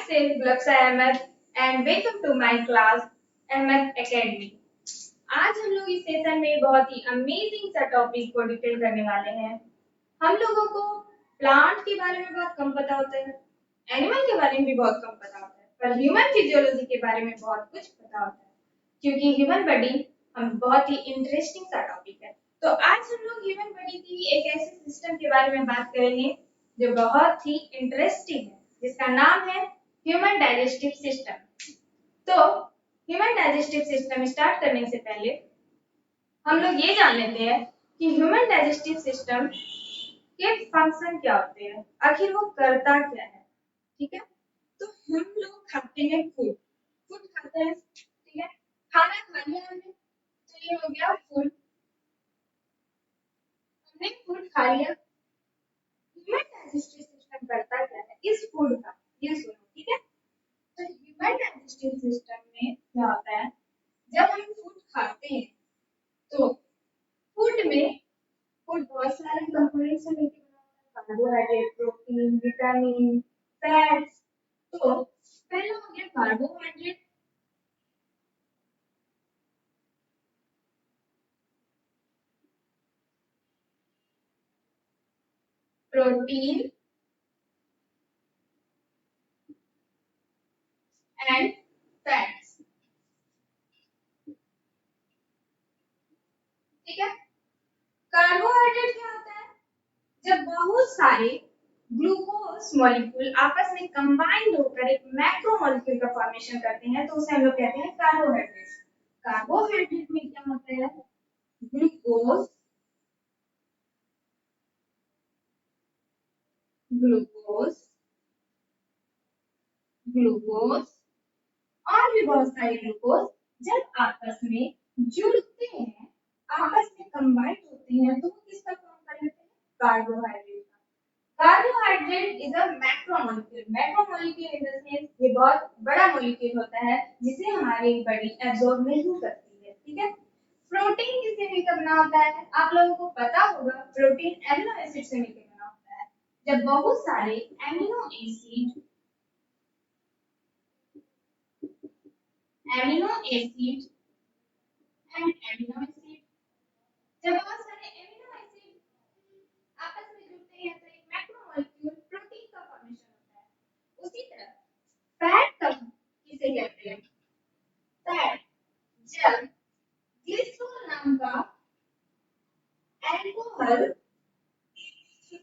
myself Laksa Ahmed and welcome to my class Ahmed Academy। आज हम लोग इस सेशन में बहुत ही अमेजिंग सा टॉपिक को डिटेल करने वाले हैं। हम लोगों को प्लांट के बारे में बहुत कम पता होता है, एनिमल के बारे में भी बहुत कम पता होता है, पर ह्यूमन फिजियोलॉजी के बारे में बहुत कुछ पता होता है, क्योंकि ह्यूमन बॉडी हम बहुत ही इंटरेस्टिंग सा टॉपिक है। तो आज हम लोग ह्यूमन बॉडी की एक ऐसे सिस्टम के बारे में बात करेंगे जो बहुत ही इंटरेस्टिंग है, जिसका नाम है ह्यूमन डाइजेस्टिव सिस्टम। तो ह्यूमन डाइजेस्टिव सिस्टम स्टार्ट करने से पहले हम लोग ये जान लेते हैं कि ह्यूमन डाइजेस्टिव सिस्टम के फंक्शन क्या होते हैं, आखिर वो करता क्या है। ठीक है, तो हम लोग खाते हैं फूड, फूड खाते हैं, ठीक है, खाना खा लिया हमने तो ये हो गया फूड, हमने फूड खा लिया। ह्यूमन डाइजेस्टिव सिस्टम करता क्या है इस फूड का, ये सुनो, ठीक है। तो ह्यूमन डाइजेस्टिव सिस्टम में क्या होता है, जब हम फूड खाते हैं तो फूड बहुत सारे कंपोनेंट्स से मिलकर बना होता है, कार्बोहाइड्रेट, प्रोटीन, विटामिन, फैट्स। तो पहला हो गया कार्बोहाइड्रेट। प्रोटीन एंड फैट्स, ठीक है। कार्बोहाइड्रेट क्या होता है, जब बहुत सारे ग्लूकोज मॉलिक्यूल आपस में कंबाइंड होकर एक मैक्रो मॉलिक्यूल का फॉर्मेशन करते हैं तो उसे हम लोग कहते हैं कार्बोहाइड्रेट। कार्बोहाइड्रेट में क्या होता है, ग्लूकोज ग्लूकोज ग्लूकोज और भी बहुत सारे ग्लूकोज जब आपस में जुड़ते हैं, आपस में कंबाइंड होते हैं तो वो किसका फॉर्म कर लेते हैं, कार्बोहाइड्रेट का। Carbohydrate is a macromolecule, macromolecule in the sense ये बहुत बड़ा मॉलिक्यूल होता है जिसे हमारी बॉडी एब्जॉर्ब नहीं करती है, ठीक है। प्रोटीन किससे मिलकर बना होता है, आप लोगों को पता होगा, प्रोटीन एमिनो एसिड से मिलकर बना होता है। जब बहुत सारे एमिनो एसिड एमिनो एसिड जब बहुत सारे एमिनो एसिड आपस में जुड़ते हैं तो एक मैक्रोमोलेक्यूल प्रोटीन का फॉर्मेशन होता है। उसी तरह फैट का किसे कहते हैं, फैट जब ग्लिसरॉल नाम का अल्कोहल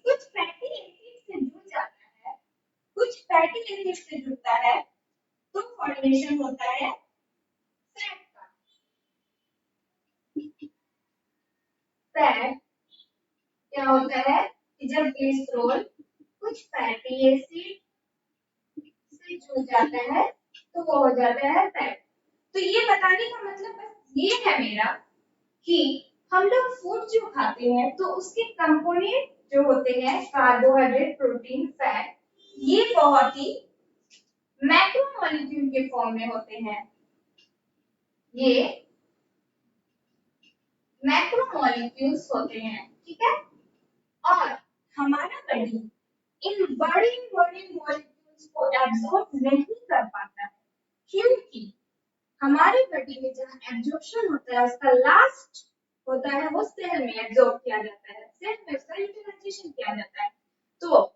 कुछ फैटी एसिड से जुड़ जाता है, कुछ फैटी एसिड से जुड़ता है तो फॉर्मेशन होता है फैट का। फैट क्या होता है कि जब ग्लिसरॉल कुछ फैटी एसिड से जुड़ जाता है तो वो हो जाता है फैट। तो ये बताने का मतलब बस ये है मेरा कि हम लोग फूड जो खाते हैं तो उसके कंपोनेंट जो होते हैं कार्बोहाइड्रेट, प्रोटीन, फैट, ये बहुत ही मैक्रोमोलेक्यूल के फॉर्म में होते हैं। ये मैक्रोमोलेक्यूल्स होते हैं, ठीक है। और हमारा बॉडी इन बड़े बड़े मॉलिक्यूल्स को एब्जॉर्ब नहीं कर पाता है, क्योंकि हमारे बॉडी में जहाँ एब्जॉर्प्शन होता है उसका लास्ट होता है वो सेल में एब्जॉर्ब किया जाता है, सेल में उसका यूटिलाइजेशन किया जाता है। तो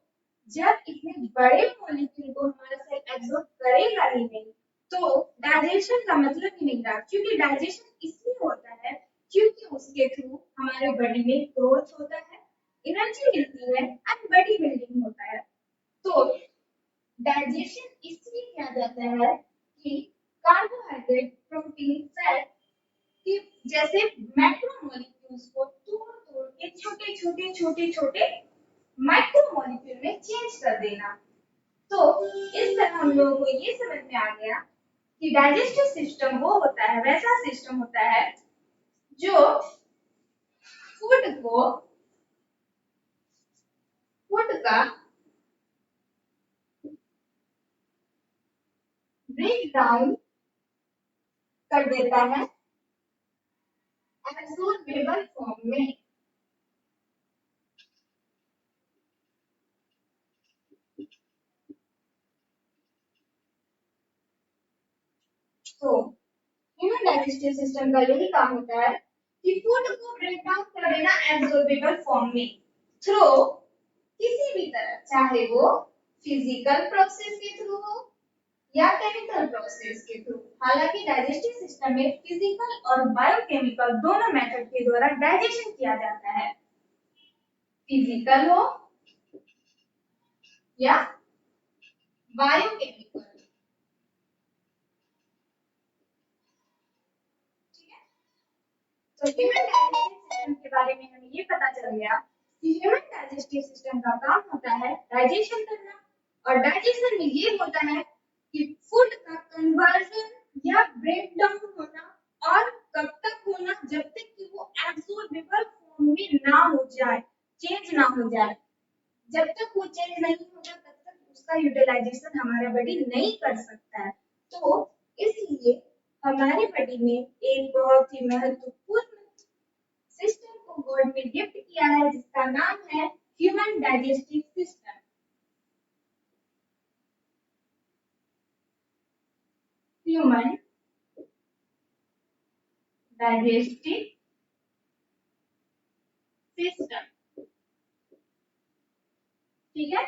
जब इतने बड़े मॉलिक्यूल को हमारा सेल एब्जॉर्ब करेगा ही नहीं तो डाइजेशन का मतलब ही नहीं रहा, क्योंकि डाइजेशन इसलिए होता है क्योंकि उसके थ्रू हमारे बॉडी में ग्रोथ होता है, एनर्जी मिलती है एंड बॉडी बिल्डिंग होता है। तो डाइजेशन इसलिए किया जाता है कि कार्बोहाइड्रेट, प्रोटीन, फैट की जैसे मैक्रोमोलेक्यूल्स को तोड़ तोड़ के छोटे छोटे छोटे छोटे माइक्रोमोलेक्यूल में चेंज कर देना। तो इस तरह हम लोगों को ये समझ में आ गया कि डाइजेस्टिव सिस्टम वो होता है, वैसा सिस्टम होता है जो फूड का ब्रेक डाउन कर देता है एब्सॉर्बेबल फॉर्म में। तो ह्यूमन डाइजेस्टिव सिस्टम का यही काम होता है कि फूड को ब्रेक डाउन कर देना एब्जॉर्बेबल फॉर्म में थ्रू किसी भी तरह, चाहे वो फिजिकल प्रोसेस के थ्रू हो या केमिकल प्रोसेस के थ्रू। हालांकि डाइजेस्टिव सिस्टम में फिजिकल और बायोकेमिकल दोनों मेथड के द्वारा डाइजेशन किया जाता है। फिजिकल हो या बायोकेमिकल। ठीक है, तो ह्यूमन डाइजेस्टिव सिस्टम के बारे में हमें ये पता चल गया कि ह्यूमन डाइजेस्टिव सिस्टम का काम होता है डाइजेशन करना, और डाइजेशन में ये होता है कि फूड का कन्वर्जन या ब्रेक डाउन होना, और कब तक होना, जब तक कि वो एब्सॉर्बेबल फॉर्म में ना हो जाए, चेंज ना हो जाए। जब तक वो चेंज नहीं होगा तब तक उसका यूटिलाइजेशन हमारा बॉडी नहीं कर सकता है। तो इसलिए हमारे बॉडी में एक बहुत ही महत्वपूर्ण सिस्टम को गॉड ने गिफ्ट किया है, जिसका नाम है human digestive system. Human digestive system. ठीक है,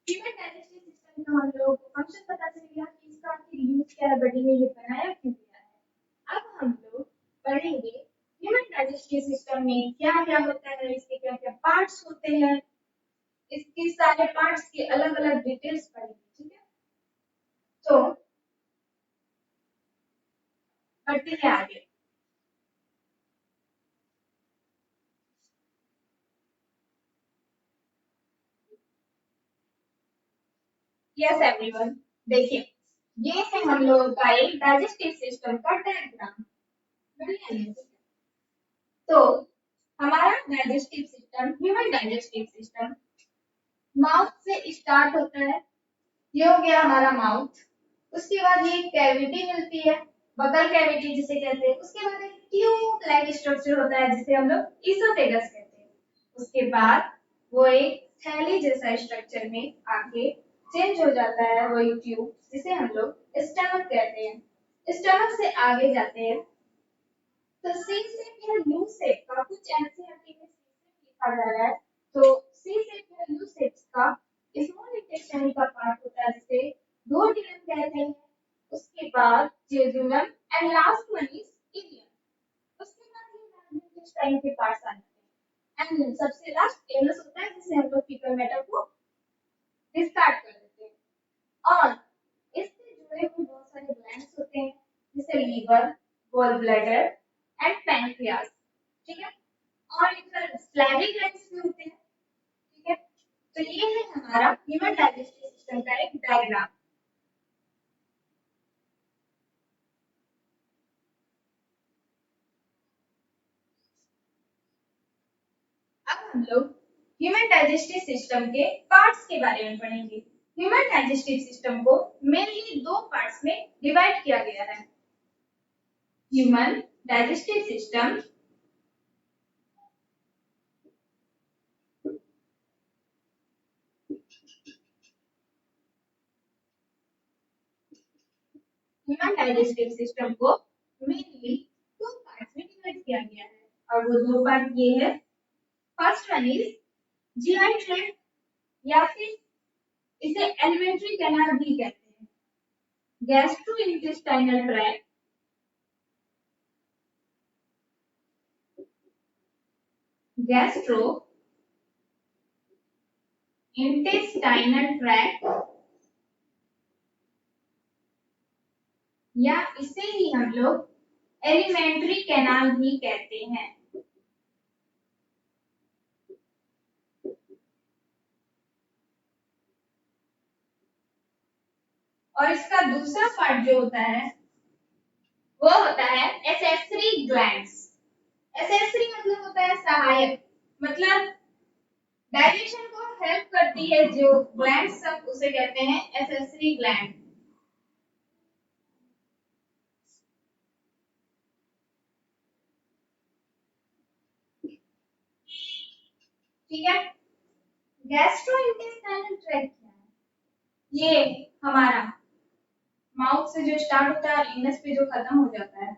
ह्यूमन डाइजेस्टिव सिस्टम का हम लोग को फंक्शन पता चल गया कि इसका आखिर यूज क्या है, बॉडी में ये बनाया क्यों गया है। अब हम लोग पढ़ेंगे ह्यूमन डाइजेस्टिव सिस्टम में क्या क्या होता है, इसके क्या क्या पार्ट्स होते हैं, इसके सारे पार्ट्स की अलग अलग डिटेल्स पढ़ेंगे। ठीक है, तो बढ़ते हैं आगे। यस एवरीवन, देखिए ये है हम लोगों का एक डाइजेस्टिव सिस्टम का डायग्राम। बढ़िया है। तो हमारा digestive system, human digestive system mouth से स्टार्ट होता है। ये हो गया हमारा माउथ। उसके बाद ये कैविटी मिलती है, बकल कैविटी जिसे कहते हैं। उसके बाद एक ट्यूब लाइक स्ट्रक्चर होता है जिसे हम लोग इसोफेगस कहते हैं। उसके बाद वो एक थैली जैसा स्ट्रक्चर में आके चेंज हो जाता है, वही ट्यूब जिसे हम लोग स्टमक कहते हैं। स्टमक से आगे जाते हैं तो सी शेप या यू शेप का, कुछ एनसीईआरटी में सी शेप लिखा जा रहा है, तो सी शेप या यू शेप का स्मॉल इंटेस्टाइन का पार्ट होता है जिसे डुओडेनम कहते हैं। उसके बाद jejunum and last one is ilium. उसके बाद ये लार्ज इंटेस्टाइन के पार्ट्स आ जाते हैं एंड सबसे लास्ट एनस होता है जिसे हम लोग फीकल मैटर को डिस्कार्ड कर देते हैं। और इससे जुड़े हुए बहुत सारे ग्लैंड्स होते हैं जैसे liver, gall bladder and pancreas. ठीक है, और इधर स्लैविक ग्लैंड्स भी होते हैं। ठीक है, तो ये है हमारा ह्यूमन डाइजेस्टिव सिस्टम का एक डायग्राम। अब हम लोग ह्यूमन डाइजेस्टिव सिस्टम के पार्ट्स के बारे में पढ़ेंगे। ह्यूमन डाइजेस्टिव सिस्टम को मेनली दो पार्ट्स में डिवाइड किया गया है। Human digestive system human digestive system को मेनली दो पार्ट्स में डिवाइड किया गया है, और वो दो पार्ट ये है। First one is GI tract, या फिर इसे एलिमेंट्री कैनाल भी कहते हैं। Gastrointestinal tract, gastro intestinal tract, या इसे ही हम लोग एलिमेंट्री कैनाल भी कहते हैं। और इसका दूसरा पार्ट जो होता है वो होता है एसेसरी ग्लैंड्स। एसेसरी मतलब होता है सहायक, मतलब डाइजेशन को हेल्प करती है जो ग्लैंड, सब उसे कहते हैं एसेसरी ग्लैंड। ठीक है, गैस्ट्रोइंटेस्टाइनल ट्रैक्ट क्या है? ये हमारा माउथ से जो स्टार्ट होता है और इनस पे जो खत्म हो जाता है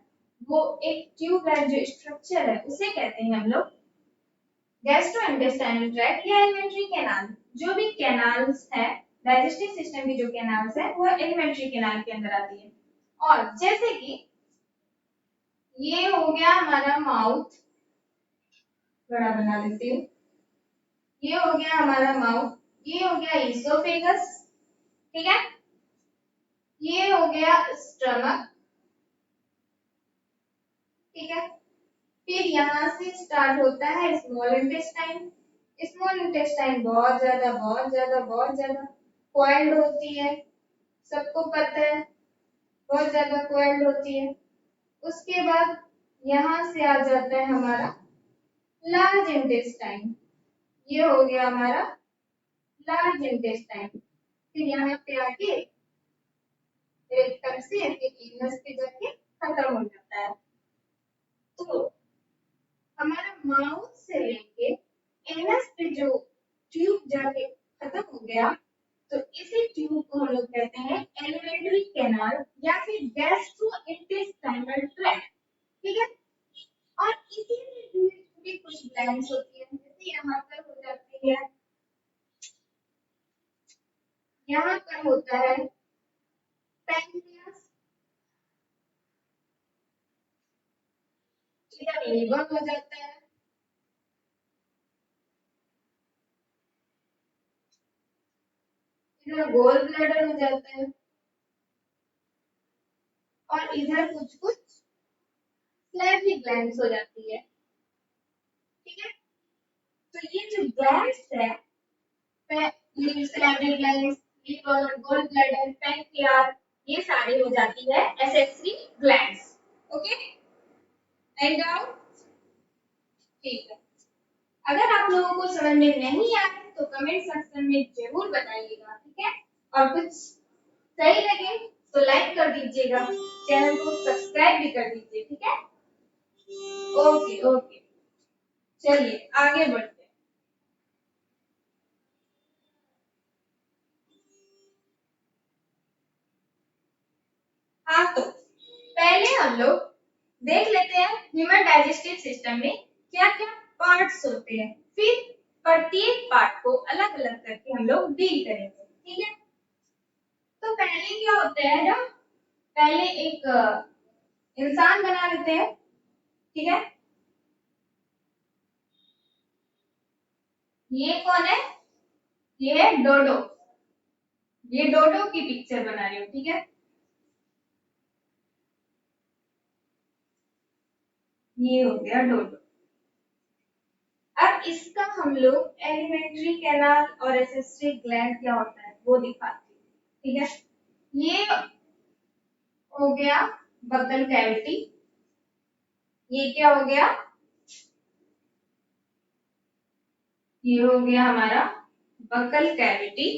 वो एक ट्यूब लाइक जो स्ट्रक्चर है उसे कहते हैं हम लोग गैस्ट्रोइंटेस्टाइनल ट्रैक्ट या एलिमेंट्री कैनाल। जो भी कैनाल्स है डाइजेस्टिव सिस्टम की जो कैनाल्स है वो एलिमेंट्री कैनाल के अंदर आती है। और जैसे कि ये हो गया हमारा माउथ, बड़ा बना देती हूँ, ये हो गया हमारा माउथ, ये हो गया इसोफेगस, ठीक है, ये हो गया स्टमक, ठीक है, फिर यहाँ से स्टार्ट होता है स्मॉल इंटेस्टाइन। स्मॉल इंटेस्टाइन बहुत ज्यादा कॉइल्ड होती है, सबको पता है, बहुत ज्यादा कॉइल्ड होती है। उसके बाद यहाँ से आ जाता है हमारा लार्ज इंटेस्टाइन, ये हो गया हमारा लार्ज इंटेस्टाइन। फिर यहाँ पे आके रेक्टम से एनस पे जाके खत्म हो जाता है। तो हमारा माउथ से लेके एनस पे जो ट्यूब जाके खत्म हो गया तो इसी ट्यूब को हम लोग कहते हैं एलिमेंट्री कैनाल या फिर गैस्ट्रोइंटेस्टाइनल ट्रैक्ट, ठीक है। और इसी में भी कुछ ग्लैंड्स होती है, जैसे यहाँ पर हो जाती है, यहाँ पर होता है पैंक्रियास, इधर लीवर हो जाता है, इधर गोल ब्लैडर हो जाता है और इधर कुछ कुछ स्लैवी ग्लैंड्स हो जाती है, ठीक है। तो ये जो ग्लैंड्स है, salivary glands, liver, gall bladder, pancreas, ये सारी हो जाती है accessory glands. Okay, and down, ठीक है। अगर आप लोगों को समझ में नहीं आए तो कमेंट सेक्शन में जरूर बताइएगा, ठीक है। और कुछ सही लगे तो लाइक कर दीजिएगा, चैनल को सब्सक्राइब भी कर दीजिए, ठीक है। ओके ओके, चलिए आगे बढ़ते हैं। हाँ, तो पहले हम लोग देख लेते हैं ह्यूमन डाइजेस्टिव सिस्टम में क्या क्या पार्ट्स होते हैं, फिर प्रत्येक पार्ट को अलग अलग करके हम लोग डील करेंगे, ठीक है। तो पहले क्या होता है ना, पहले एक इंसान बना लेते हैं, ठीक है। ये कौन है, ये है डोडो, ये डोडो की पिक्चर बना रही हूँ, ठीक है। ये हो गया डोडो। अब इसका हम लोग एलिमेंट्री कैनाल और एसेसरी ग्लैंड क्या होता है वो दिखाते हैं, ठीक है। ये हो गया बकल कैविटी, ये क्या हो गया, ये हो गया हमारा बकल कैविटी,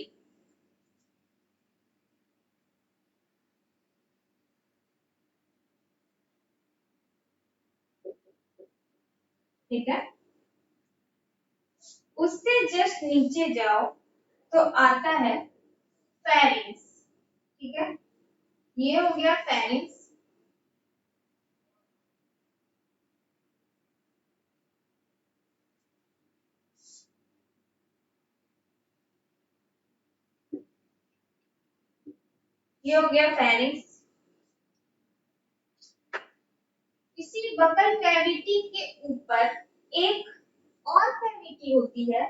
ठीक है। उससे जस्ट नीचे जाओ तो आता है फेरिंग्स, ठीक है, ये हो गया फेरिंग्स। ये हो गया फेरिंग्स। इसी बकल कैविटी के ऊपर एक और कैविटी होती है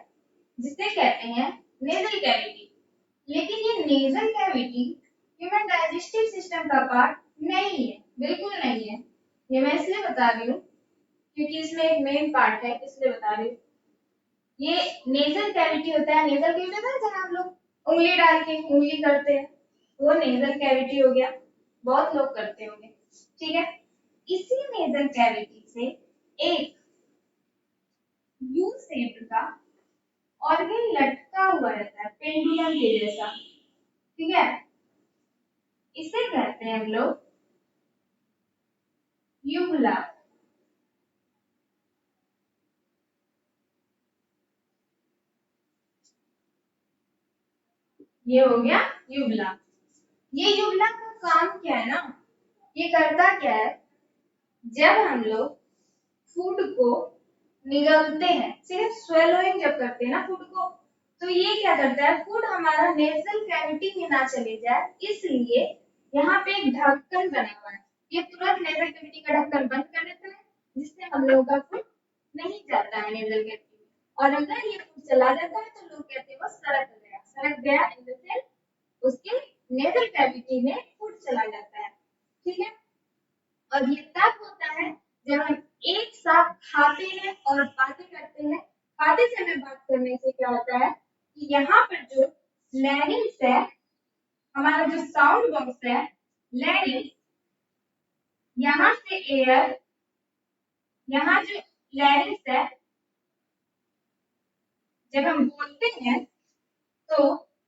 जिसे कहते हैं नेजल कैविटी। लेकिन ये nasal cavity human digestive system का पार्ट नहीं है, बिल्कुल नहीं है। ये मैं इसलिए बता रही हूँ क्योंकि इसमें एक मेन पार्ट है, इसलिए बता रही हूँ। ये नेजल कैविटी होता है, नेजल कैविटी होता है जहाँ हम लोग उंगली डाल के उंगली करते हैं, वो नेजल कैविटी हो गया, बहुत लोग करते होंगे, ठीक है। इसी नेजल कैविटी से एक यू शेप का ऑर्गन लटका हुआ रहता है पेंडुलम के जैसा, ठीक है। इसे कहते हैं हम लोग यूबुला। ये हो गया यूबुला। ये यूबुला काम क्या है ना, ये करता क्या है, जब हम लोग फूड को निगलते हैं, सिर्फ स्वेलोइंग जब करते हैं ना फूड को, तो ये क्या करता है, फूड हमारा नेजल कैविटी में ना चले जाए, इसलिए यहाँ पे एक ढक्कन बना हुआ है, ये तुरंत नेजल कैविटी का ढक्कन बंद कर देता है, जिससे हम लोगों का फूड नहीं जाता है नेजल कैविटी में। और अगर ये फूड चला जाता है तो लोग कहते हैं वो सड़क गया इन द सेंस उसके नेजल कैविटी में फूड चला जाता है, ठीक है। और ये तब होता है जब हम एक साथ खाते हैं और बातें करते हैं। खाते समय बात करने से क्या होता है कि यहाँ पर जो लैरिंग्स है, हमारा जो साउंड बॉक्स है, लैरिंग्स, यहाँ से एयर, यहाँ जो लैरिंग्स है, जब हम बोलते हैं तो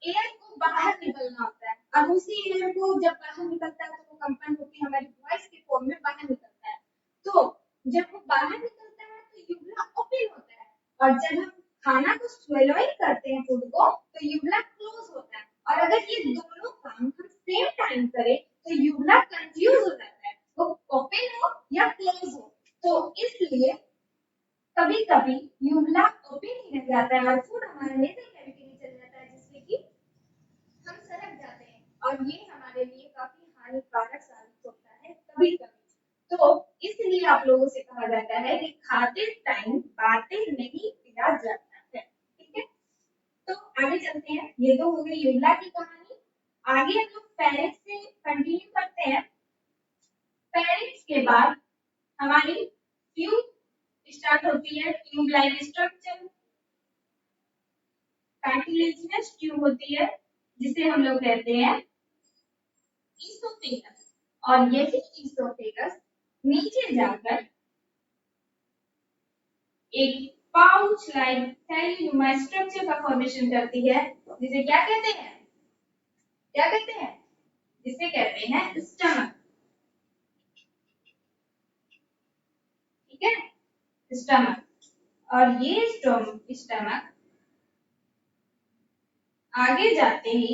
एयर को बाहर निकलना होता है, और उसी एयर को जब बाहर निकलता है तो वो कंपन होकर हमारी वॉइस के फॉर्म में बाहर निकलता है। तो जब वो बाहर निकलता है तो यूवला ओपन होता है, और जब हम खाना को स्वेलोइंग करते हैं फूड को, तो यूवला क्लोज होता है। और अगर ये दोनों काम हम सेम टाइम करें तो यूवला कंफ्यूज हो जाता है, वो ओपन हो या क्लोज हो। तो इसलिए कभी कभी यूवला ओपन ही रह जाता है और फूड हमारे नेजल कैविटी में चल जाता है, जिससे कि हम सरक जाते हैं, और ये हमारे लिए काफी हानिकारक साबित होता है कभी कभी। तो इसलिए आप लोगों से कहा जाता है कि खाते टाइम बातें नहीं किया जाता है, ठीक है। तो आगे चलते हैं, ये तो हो गई यूवला की कहानी। आगे हम लोग फेरिंक्स से कंटिन्यू करते हैं। फेरिंक्स के बाद हमारी ट्यूब स्टार्ट होती है, tube like structure, cartilaginous tube होती है, जिसे हम लोग कहते हैं ईसोफेगस। और यही ईसोफेगस नीचे जाकर एक पाउच लाइक थैलीनुमा स्ट्रक्चर का फॉर्मेशन करती है, जिसे क्या कहते हैं, क्या कहते हैं, जिसे कहते हैं स्टमक, ठीक है, स्टमक। और ये स्टमक आगे जाते ही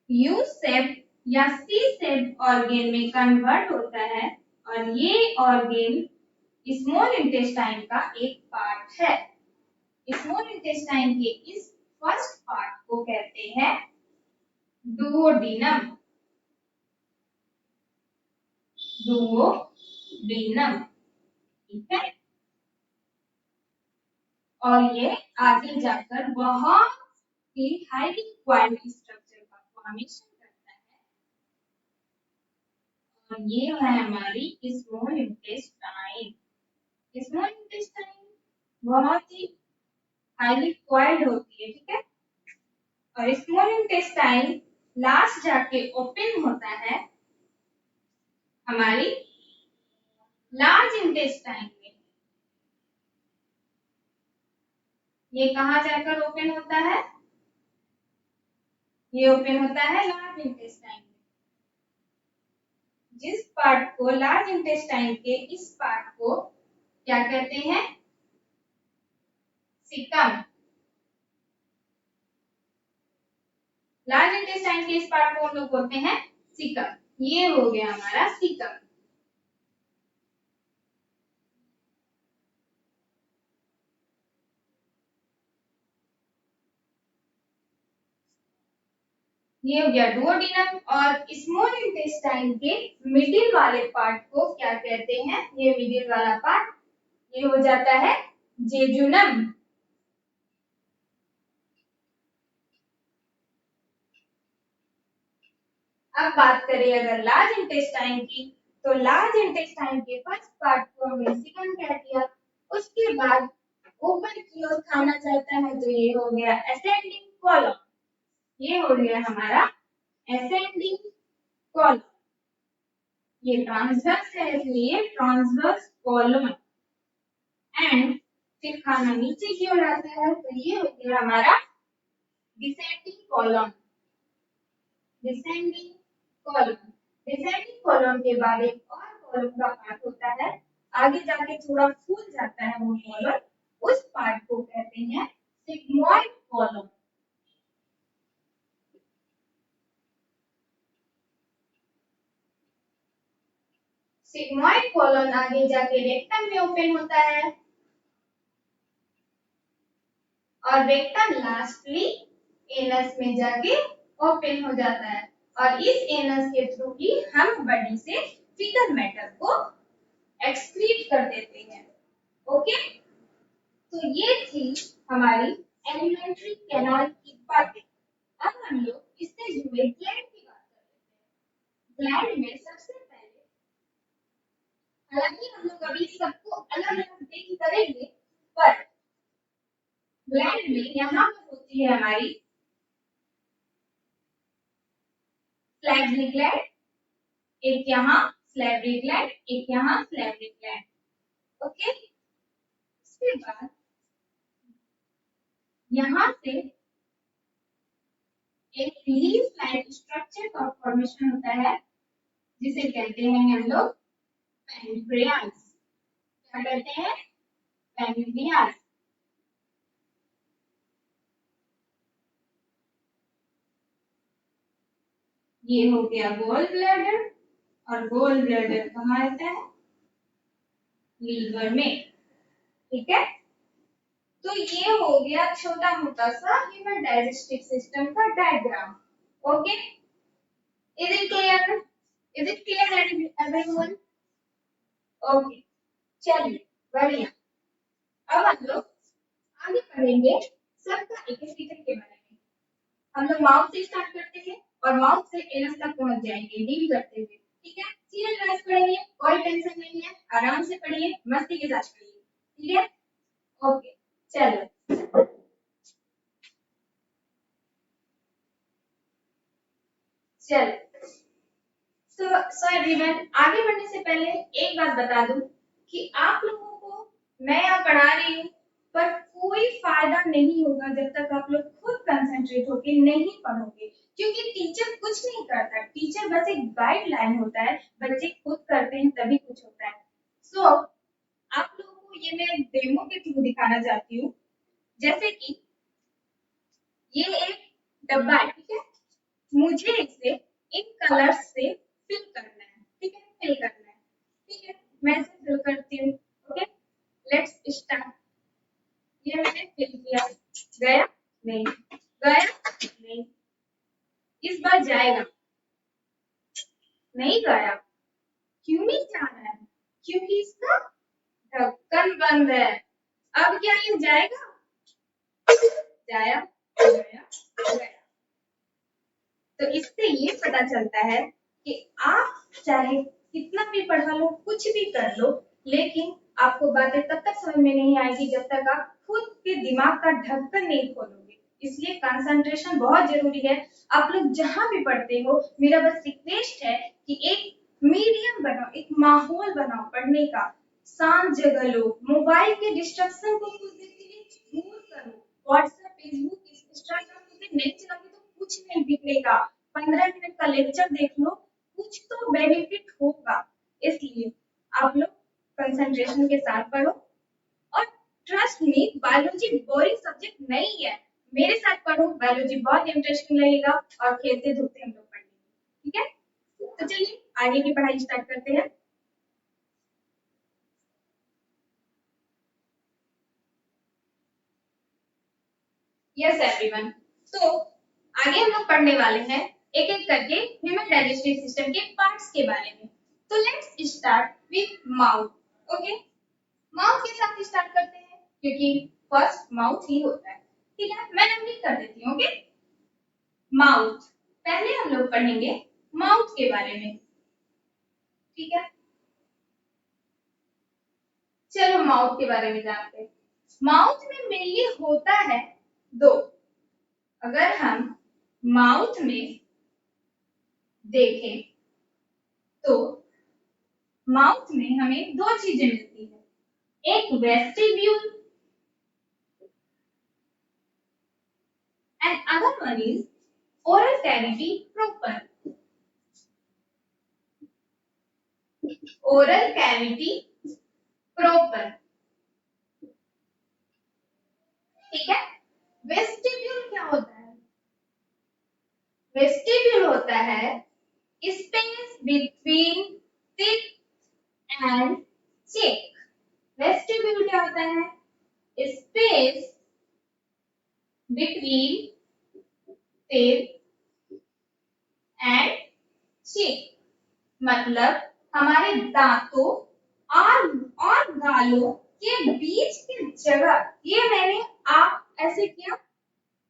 यू शेप या सी शेप ऑर्गेन में कन्वर्ट होता है, और ये ऑर्गेन स्मॉल इंटेस्टाइन का एक पार्ट है। स्मॉल इंटेस्टाइन के इस फर्स्ट पार्ट को कहते हैं डुओडीनम, डुओडीनम, ठीक है। और ये आगे जाकर बहुत ही हाईली क्वाइल्ड स्ट्रक्चर का फॉर्मेशन करता है, और ये है हमारी स्मॉल इंटेस्टाइन। स्मॉल इंटेस्टाइन बहुत ही हाईली क्वाइल्ड होती है, ठीक है। और स्मॉल इंटेस्टाइन लास्ट जाके ओपन होता है हमारी लार्ज इंटेस्टाइन में। ये कहाँ जाकर ओपन होता है, ये ओपन होता है लार्ज इंटेस्टाइन में। जिस पार्ट को लार्ज इंटेस्टाइन के इस पार्ट को क्या कहते हैं, सीकम। लार्ज इंटेस्टाइन के इस पार्ट को हम लोग बोलते हैं सीकम। ये हो गया हमारा सीकम। ये हो गया डुओडेनम। और स्मॉल इंटेस्टाइन के मिडिल वाले पार्ट को क्या कहते हैं, ये मिडिल वाला पार्ट ये हो जाता है जेजुनम। अब बात करें अगर लार्ज इंटेस्टाइन की, तो लार्ज इंटेस्टाइन के फर्स्ट पार्ट को हमने सीकम कह दिया। उसके बाद ऊपर की ओर खाना चाहता है तो ये हो गया असेंडिंग कॉलम, ये हो गया हमारा असेंडिंग कॉलम। ये ट्रांसवर्स है इसलिए ट्रांसवर्स कॉलम। एंड फिर खाना नीचे की ओर आता है तो ये हो गया हमारा descending column, descending column. Descending column के बाद एक और कॉलम का पार्ट होता है, आगे जाके थोड़ा फूल जाता है वो कॉलम, उस पार्ट को कहते हैं सिग्मोइड कॉलम। सिग्मॉइड कोलन आगे जाके रेक्टम में ओपन होता है और रेक्टम लास्टली एनस में जाके ओपन हो जाता है और इस एनस के थ्रू ही हम बॉडी से फीकल मैटर को एक्सक्रीट कर देते हैं। ओके, तो ये थी हमारी एलिमेंट्री कैनाल की बातें। अब हम लोग इससे जुड़े ग्लैंड की बात कर लेते हैं। ग्लैंड में सबसे पहले, हालांकि हम लोग अभी सबको अलग अलग देख करेंगे, पर ग्लैंड में यहाँ पर होती है हमारी फ्लैग्जली ग्लैंड, एक यहाँ स्लैवरी ग्लैंड, एक यहाँ स्लैवरी ग्लैंड। ओके, इसके बाद यहाँ से एक लीफ लाइक स्ट्रक्चर का फॉर्मेशन होता है जिसे कहते हैं हम लोग पैनक्रियास। क्या कहते हैं? पैनक्रियास। ये हो गया गोल ब्लैडर और गोल ब्लैडर कहाँ रहता है? लीवर में। ठीक है, तो ये हो गया छोटा मोटा सा ह्यूमन डाइजेस्टिव सिस्टम का diagram. Okay, is it clear? Is it clear everyone? Okay, चलिए बढ़िया। अब हम लोग आगे पढ़ेंगे सबका एक एक फीचर के बारे में। हम लोग माउथ से स्टार्ट करते हैं और माउथ से एनस तक पहुंच जाएंगे डील करते हुए। ठीक है, सीरियल वाइज पढ़ेंगे, कोई टेंशन नहीं है, आराम से पढ़िए, मस्ती के साथ पढ़िए। ठीक है, ओके, चलो। चलो, सो एवरीवन, आगे बढ़ने से पहले एक बात बता दूं कि आप लोगों को मैं यहाँ पढ़ा रही हूँ, पर कोई फायदा नहीं होगा जब तक आप लोग खुद कंसंट्रेट होके नहीं पढ़ोगे, क्योंकि टीचर कुछ नहीं करता, टीचर बस एक गाइडलाइन होता है, बच्चे खुद करते हैं तभी कुछ होता है। सो आप लोगों को ये मैं डेमो के थ्रू दिखाना चाहती हूँ। जैसे कि ये एक डब्बा है, ठीक है, मुझे इसे इन कलर्स से फिल करना है। ठीक है, फिल करना है। ठीक है, मैं इसे फिल करती हूँ। Okay, let's start. ये मैंने फिल किया, गया नहीं, गया नहीं, इस बार जाएगा नहीं, गया। क्यों नहीं जा रहा है? क्योंकि इसका ढक्कन बंद है। अब क्या ये जाएगा? जाया, गया, गया। तो इससे ये पता चलता है कि आप चाहे कितना भी पढ़ा लो, कुछ भी कर लो, लेकिन आपको बातें तब तक समझ में नहीं आएगी जब तक आप खुद के दिमाग का ढक्कन नहीं खोलोगे। इसलिए कंसंट्रेशन बहुत जरूरी है। आप लोग जहां भी पढ़ते हो, मेरा बस रिक्वेस्ट है कि एक मीडियम बनाओ, एक माहौल बनाओ पढ़ने का। शांत जगह लो, मोबाइल के डिस्ट्रक्शन को कुछ देर के लिए दूर करो। व्हाट्सएप, फेसबुक, इंस्टाग्राम नहीं चलाओगे तो कुछ नहीं बिगड़ेगा। 15 मिनट का लेक्चर देख लो, कुछ तो बेनिफिट होगा। इसलिए आप लोग कंसंट्रेशन के साथ पढ़ो और trust me, biology boring subject नहीं है। मेरे साथ पढ़ो, बायोलॉजी बहुत इंटरेस्टिंग लगेगा और खेलते धूपते हम लोग पढ़ेंगे। ठीक है, तो चलिए आगे की पढ़ाई स्टार्ट करते हैं। यस एवरीवन, तो आगे हम लोग पढ़ने वाले हैं एक एक करके ह्यूमन डाइजेस्टिव सिस्टम के पार्ट्स के बारे में। तो let's start with mouth. Okay, mouth के साथ स्टार्ट करते हैं क्योंकि फर्स्ट माउथ ही होता है। ठीक है, मैं नंबरिंग कर देती हूँ। ओके, माउथ, पहले हम लोग पढ़ेंगे माउथ के बारे में। ठीक है, चलो माउथ के बारे में जानते हैं। माउथ में मेनली होता है दो। अगर हम माउथ में देखें तो माउथ में हमें दो चीजें मिलती है, एक vestibule and other one is oral cavity proper. Oral cavity proper. ठीक है, वेस्टिब्यूल क्या होता है? वेस्टिब्यूल होता है space between teeth and cheek. Vestibule क्या होता है? Space between teeth and cheek, मतलब हमारे दांतों और गालों के बीच की जगह, ये मैंने आप ऐसे किया,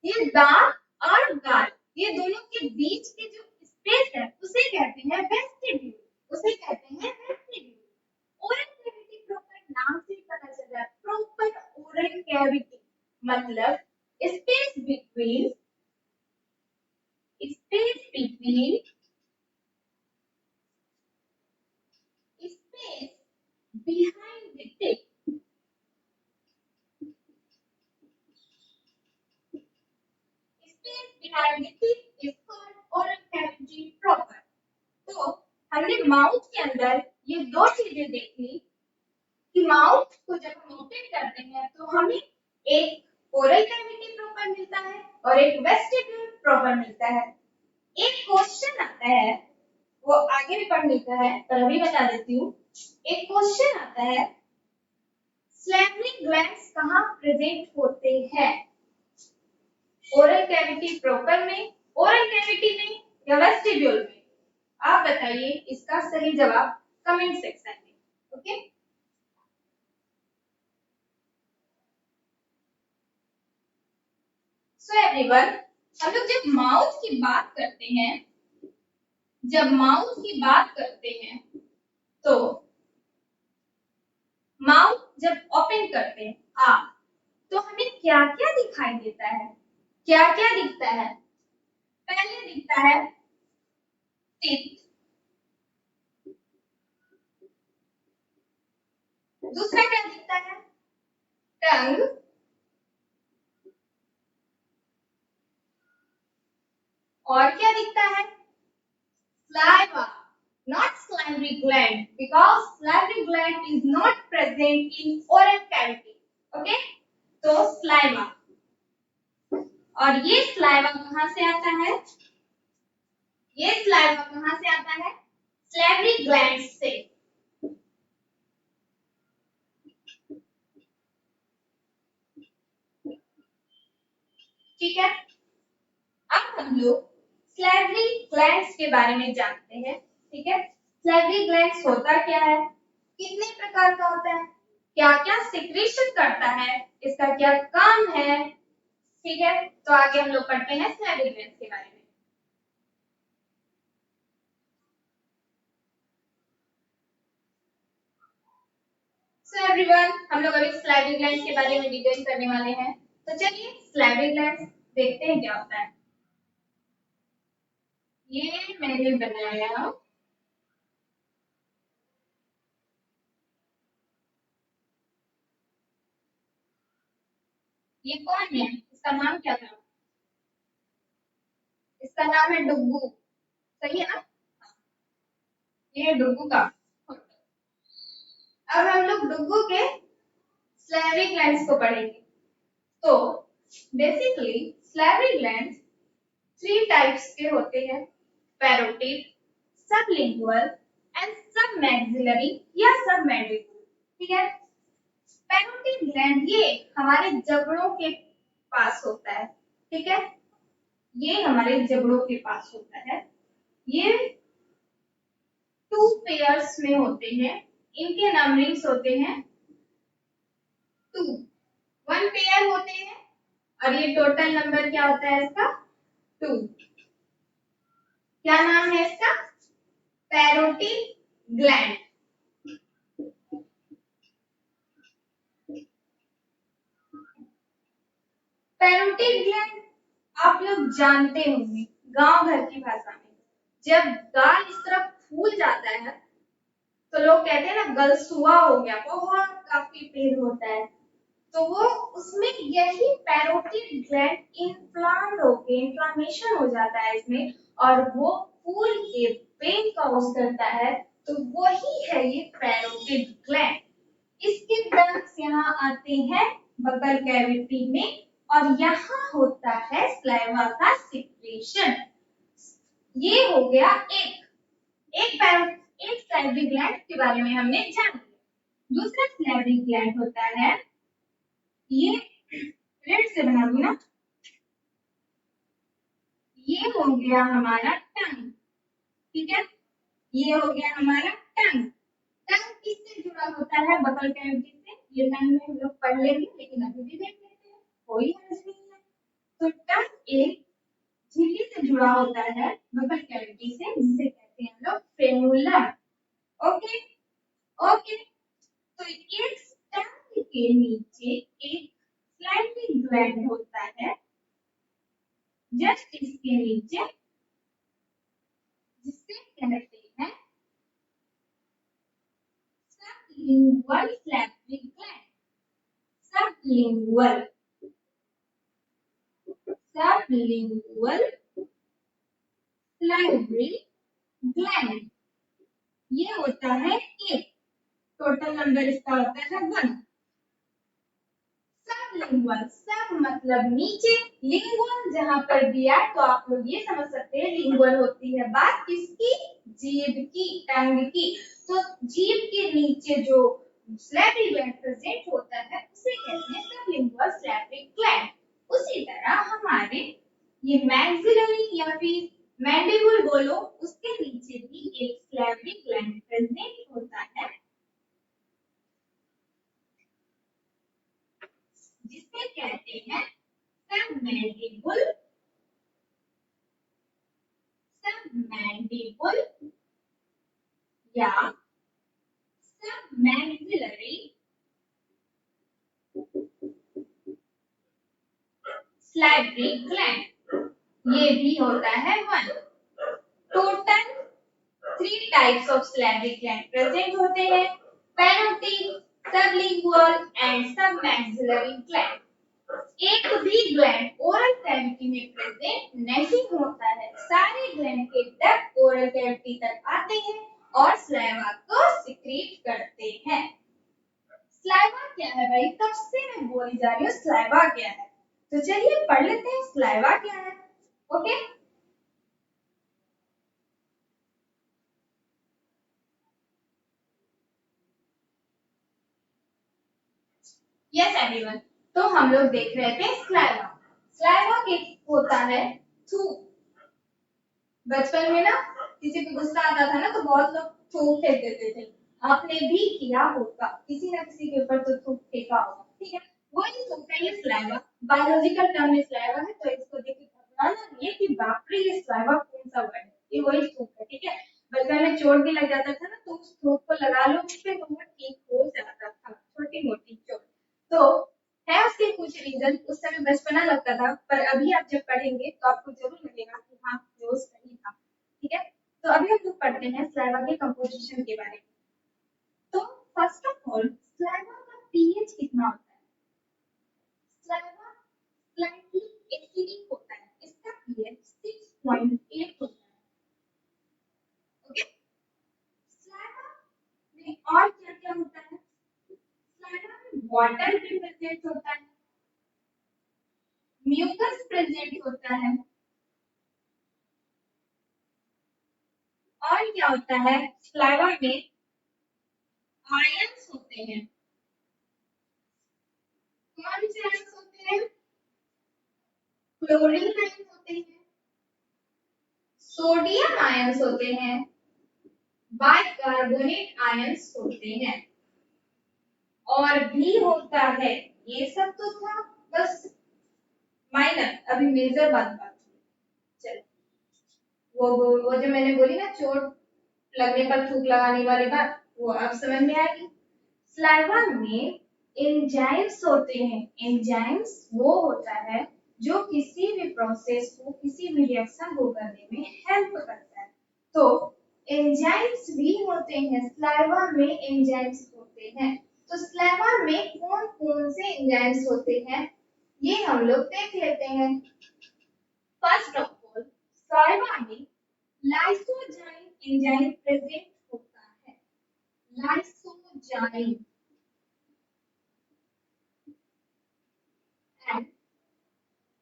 ये दांत और गाल, ये दोनों के बीच की जो स्पेस है उसे कहते हैं वेस्टिब्यूल, उसे कहते हैं वेस्टिब्यूल। ओरल कैविटी प्रॉपर नाम से पता चल रहा है, प्रॉपर ओरल कैविटी मतलब space between space between space behind the tip, space behind the teeth is called oral cavity proper। तो हमने माउथ के अंदर ये दो चीजें देखी कि माउथ को जब हम ओपन करते हैं तो हमें एक ओरल कैविटी प्रॉपर मिलता है और एक वेस्टिब्यूल प्रॉपर मिलता है। एक क्वेश्चन आता है, वो आगे भी पढ़ मिलता है पर अभी बता देती हूँ। एक क्वेश्चन आता है, स्लैवरी ग्लैंड्स कहाँ प्रेजेंट होते हैं? ओरल कैविटी प्रॉपर में, ओरल कैविटी में या वेस्टिब्यूल में? आप बताइए इसका सही जवाब कमेंट सेक्शन में। ओके, सो एवरीवन, हम लोग जब माउथ की बात करते हैं, जब माउथ की बात करते हैं तो माउथ जब ओपन करते हैं आप, तो हमें क्या क्या दिखाई देता है? क्या क्या दिखता है? पहले दिखता है टीथ, दूसरा क्या दिखता है? टंग, और क्या दिखता है? Saliva, not salivary gland, because salivary gland is not present in oral cavity. Okay? तो saliva, और ये saliva कहाँ से आता है? ये saliva कहाँ से आता है? salivary gland से। ठीक है, अब हम लोग salivary glands के बारे में जानते हैं। ठीक है, salivary glands होता क्या है, कितने प्रकार का होता है, क्या क्या सिक्रीशन करता है, इसका क्या काम है? ठीक है, तो आगे हम लोग पढ़ते हैं salivary glands के बारे में। सो एवरीवन, हम लोग अभी salivary glands के बारे में डिटेल करने वाले हैं। तो चलिए salivary glands देखते हैं क्या होता है। ये मैंने बनाया, ये कौन है, इसका नाम क्या था? इसका नाम है डुग्गू, सही है ना? ये डुग्गू का फोटो। अब हम लोग डुग्गू के salivary glands को पढ़ेंगे। तो बेसिकली salivary glands 3 टाइप्स के होते हैं, पैरोटिड, सबलिंगुअल एंड सबमैक्सिलरी या सबमैंडिबुलर। ठीक है, पैरोटिड ग्लैंड ये हमारे जबड़ों के पास होता है। ठीक है, ये हमारे जबड़ों के पास होता है। ये 2 पेयर्स में होते हैं, इनके नंबरिंग्स होते हैं 2, 1 पेयर होते हैं और ये टोटल नंबर क्या होता है इसका? 2। क्या नाम है इसका? Parotid gland. पैरोटिड ग्लैंड आप लोग जानते होंगे गांव घर की भाषा में, जब गाल इस तरफ फूल जाता है तो लोग कहते हैं ना गलसुआ हो गया, बहुत काफी पेन होता है, तो वो उसमें यही पैरोटिड ग्लैंड इन्फ्लाम होके इन्फ्लामेशन हो जाता है इसमें, और वो फूल के पेन कॉज करता है, तो वही है ये पैरोटिड ग्लैंड। इसके डक्ट्स यहाँ आते हैं बगल कैविटी में और यहाँ होता है स्लाइवा का सिक्रेशन। ये हो गया एक एक सैलरी ग्लैंड के बारे में हमने जान लिया। दूसरा सैलरी ग्लैंड होता है, ये रेड से बना दूं ना, ये हो गया हमारा टंग, ठीक है, ये हो गया हमारा टंग। टंग किससे जुड़ा होता है? बकल कैविटी से। ये टंग में हम लोग पढ़ लेंगे, लेकिन अभी भी देख लेते हैं, कोई हर्ज नहीं है। तो टंग एक झिल्ली से जुड़ा होता है बकल कैविटी से, जिसे कहते हैं हम लोग फ्रेमुलर। Okay okay. तो एक टंग के नीचे एक स्लाइटली ग्लैंड होता है, जस्ट इसके नीचे, जिससे कहते हैं sublingual Slattery gland. Sublingual sublingual Slattery gland, ये होता है एक, टोटल नंबर इसका होता है 1। सबलिंगुअल, सब मतलब नीचे, लिंगुअल जहां पर दिया तो आप लोग ये समझ सकते हैं लिंगुअल होती है बात किसकी? जीभ की, टंग की। तो जीभ के नीचे जो स्लैटरी ग्लैंड प्रेजेंट होता है उसे कहते हैं सबलिंगुअल स्लैटरी ग्लैंड। उसी तरह हमारे ये मैक्सिलरी या फिर मैंडिबल बोलो, उसके नीचे भी एक स्लैटरी ग्लैंड प्रेजेंट होता है, जिसे कहते हैं सबमैंडिबल, सबमैंडिबल या सबमैक्सिलरी स्लैटरी ग्लैंड। ये भी होता है 1। Total 3 types of Slattery gland present होते हैं, parotid, sublingual and submaxillary gland. एक भी ग्लैंड ओरल कैविटी में प्रेजेंट नहीं होता है, सारे ग्लैंड के डक्ट ओरल कैविटी तक आते हैं और स्लाइवा को सिक्रीट करते हैं। स्लाइवा क्या है भाई? तब से मैं बोली जा रही हूँ स्लाइवा क्या है, तो चलिए पढ़ लेते हैं स्लाइवा क्या है। ओके, यस एवरीवन, तो हम लोग देख रहे थे स्लाइवा। स्लाइवा के होता है थूक। बचपन में ना किसी को गुस्सा आता था ना तो बहुत लोग थूक फेंक देते थे, आपने भी किया होगा, किसी ना किसी के ऊपर तो थूक फेंका होगा, ठीक है, वही थूक है ये स्लाइवा। बायोलॉजिकल टर्म में स्लाइवा है, तो इसको देख के घबराना नहीं है कि बाप रे ये स्लाइवा कौन सा वर्ड है, ये वही थूक है, ठीक है। बचपन में चोट भी लग जाता था ना तो उस थूक को लगा लो फिर वो ठीक हो जाता था, छोटी मोटी चोट। तो है उसके कुछ रीजन, उस समय बचपना लगता था, पर अभी आप जब पढ़ेंगे तो आपको जरूर लगेगा कि हाँ वो सही था, ठीक है। तो अभी हम लोग पढ़ते हैं स्लाइवा के कंपोजिशन के बारे में। तो फर्स्ट ऑफ ऑल स्लाइवा का पीएच कितना होता है? स्लाइवा स्लाइटली एसिडिक होता है, इसका पीएच 6.8 होता है। ओके, स्लाइवा में और क्या क्या होता है? स्लाइवा में वाटर भी प्रेजेंट होता है, म्यूकस प्रेजेंट होता है, और क्या होता है? स्लाइवा में आयंस होते हैं। कौन से आयंस होते हैं? क्लोरीन आयंस होते हैं, सोडियम आयंस होते हैं, बाइकार्बोनेट आयंस होते हैं, और भी होता है। ये सब तो था बस माइनर, अभी मेजर बात चल, वो जो मैंने बोली ना चोट लगने पर थूक लगाने वाली बात, वो अब समझ में आएगी। स्लाइवा में एंजाइम्स होते हैं, एंजाइम्स वो होता है जो किसी भी प्रोसेस को, किसी भी रिएक्शन को करने में हेल्प करता है। तो एंजाइम्स भी होते हैं, स्लाइवा में एंजाइम्स होते हैं। तो स्लाइवा में कौन कौन से एंजाइम्स होते हैं ये हम लोग देख लेते हैं। फर्स्ट ऑफ ऑल स्लाइवा में लाइसोजाइम एंजाइम प्रेजेंट होता है, लाइसोजाइम। एंड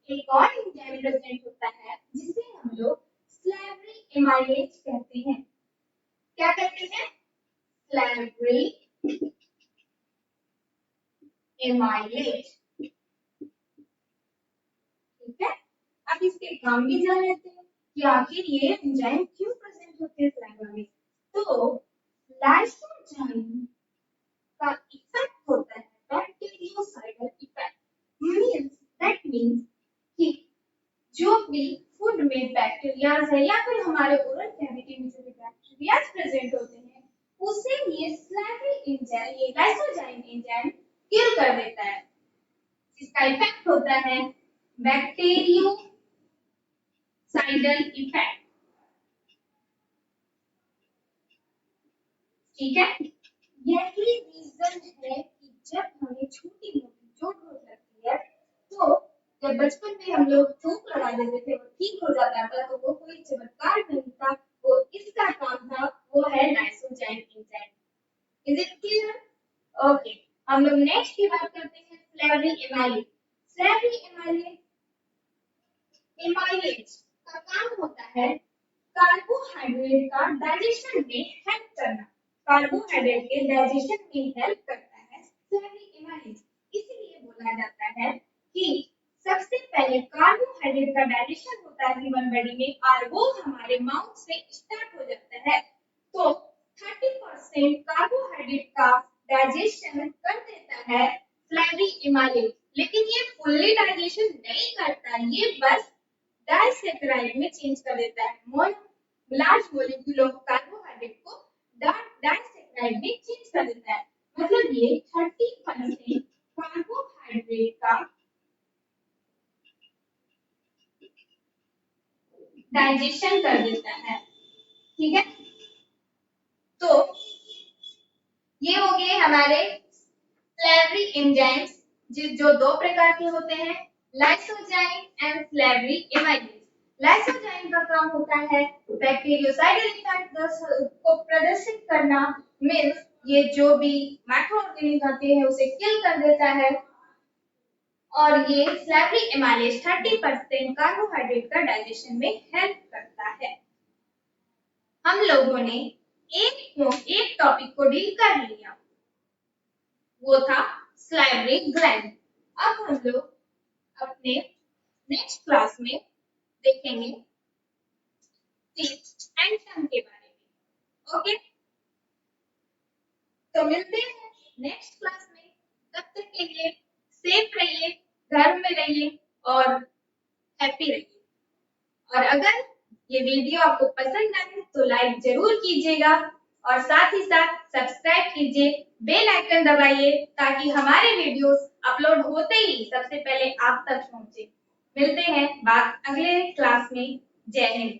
एक और एंजाइम प्रेजेंट होता है जिसे हम लोग स्लैवरी एमाइलेज कहते हैं। क्या कहते हैं? Slavery amylase. ठीक है, अब इसके काम भी जान लेते हैं कि आखिर ये एंजाइम क्यों प्रेजेंट होते हैं स्लाइवा में। तो लाइसोजाइम का इफेक्ट होता है बैक्टीरियोसाइडल इफेक्ट। मींस कि जो भी फूड में बैक्टीरियाज है या फिर हमारे ओरल कैविटी में जो भी बैक्टीरियाज प्रेजेंट होते हैं उसे ये स्लैवरी एंजाइम, ये लाइसोजाइम एंजाइम किल कर देता है। इसका इफेक्ट होता है बैक्टीरियोसाइडल इफेक्ट। ठीक है, यही रीजन है कि जब हमें छोटी मोटी चोट हो लगती है तो जब बचपन में हम लोग चोट लगा देते थे वो ठीक हो जाता था, तो वो कोई चमत्कार नहीं था, वो इसका काम था, वो है lysozyme enzyme. Is it clear? Okay, हम लोग नेक्स्ट की बात करते हैं स्लैवरी एमाइलेज। स्लैवरी एमाइलेज का काम होता है कार्बोहाइड्रेट का डाइजेशन में हेल्प करना। कार्बोहाइड्रेट के डाइजेशन में हेल्प करता है स्लैवरी एमाइलेज। इसलिए बोला जाता है कि सबसे पहले कार्बोहाइड्रेट का डाइजेशन होता है ह्यूमन बॉडी में और वो हमारे माउथ से स्टार्ट हो जाता है। तो 30% कार्बोहाइड्रेट का डाइजेशन कर देता है स्लैवरी एमाइलेज, लेकिन ये फुल्ली डाइजेशन नहीं करता, ये बस डाइसैकेराइड में चेंज कर देता है। लार्ज मॉलिक्यूल ऑफ कार्बोहाइड्रेट को डाइसैकेराइड में चेंज कर देता है। मतलब ये 30% कार्बोहाइड्रेट का डाइजेशन कर देता है। ठीक है, तो ये हो गए हमारे स्लैवरी एंजाइम्स जो दो प्रकार के होते हैं, lysozyme and slavery amylase. Lysozyme का काम होता है बैक्टीरियोसाइडल इफेक्ट को प्रदर्शित करना, मींस ये जो भी माइक्रो ऑर्गेनिज्म आते हैं उसे किल कर देता है। और ये स्लैवरी एमाइलेज 30% कार्बोहाइड्रेट का डाइजेशन में हेल्प करता है। हम लोगों ने एक टॉपिक को डील कर लिया, वो था स्लाइवरी ग्लैंड। अब हम लोग अपने नेक्स्ट क्लास में देखेंगे टीथ एंड टंग के बारे में। ओके, तो मिलते हैं नेक्स्ट क्लास में। तब तक के लिए सेफ रहिए, घर में रहिए और हैप्पी रहिए। और अगर ये वीडियो आपको पसंद आए तो लाइक जरूर कीजिएगा और साथ ही साथ सब्सक्राइब कीजिए, बेल आइकन दबाइए ताकि हमारे वीडियोस अपलोड होते ही सबसे पहले आप तक पहुंचे। मिलते हैं बात अगले क्लास में। जय हिंद।